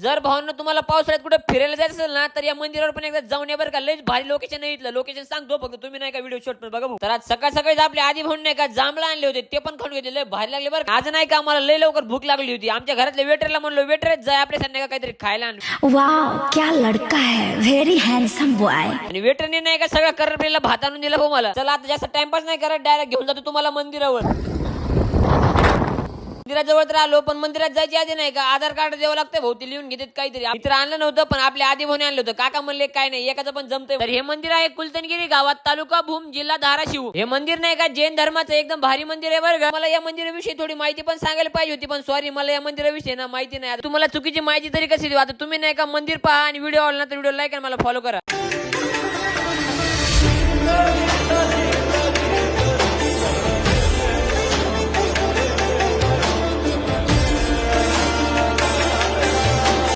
जर भावांना तुम्हाला पावसाळ्यात कुठे फिरायला जायचं असेल ना तर या मंदिरावर पण एकदा जाऊन या बरं का. लयच भारी लोकेशन आहे इथलं. लोकेशन सांगतो फक्त तुम्ही नाही का व्हिडिओ शूट पण बघा भाऊ. तर आज सकाळ सकाळी आपले आधी भाऊन नाही का जांभळा आणले होते ते पण खाऊन घेतले. लय भारी लागले बरं. आज नाही का आम्हाला लय लवकर भूक लागली होती. आमच्या घरातल्या वेटरला म्हणलो वेटर जाय आपल्यासाठी नाही का काहीतरी खायला आण. वाह क्या लड़का है, वेरी हैंडसम बॉय. आणि वेटरने नाही का सगळं करपलेला भात आणून दिला भाऊ मला. चला आता जास्त टाइमपास नाही करत डायरेक्ट घेऊन जातो तुम्हाला मंदिरावर. मंदिराजवळ तर आलो पण मंदिरात जायची आधी नाही का आधार कार्ड द्यावं लागतं भाऊ. ते लिहून घेतात काहीतरी. इतर आणलं नव्हतं पण आपल्या आधी भाऊने आणलं होतं. काका म्हणले काय नाही एकाचं पण जमतंय. तर हे मंदिर आहे कुलतनगिरी गावात तालुका भूम जिल्हा धाराशिव. हे मंदिर नाही का जैन धर्माचं एकदम भारी मंदिर आहे बरं का. मला या मंदिराविषयी थोडी माहिती पण सांगायला पाहिजे होती पण सॉरी मला या मंदिराविषयी ना माहिती नाही. तुम्हाला चुकीची माहिती तरी कशी देऊ. आता तुम्ही नाही का मंदिर पहा आणि व्हिडिओ आवडला तर व्हिडिओ लाईक आणि मला फॉलो करा.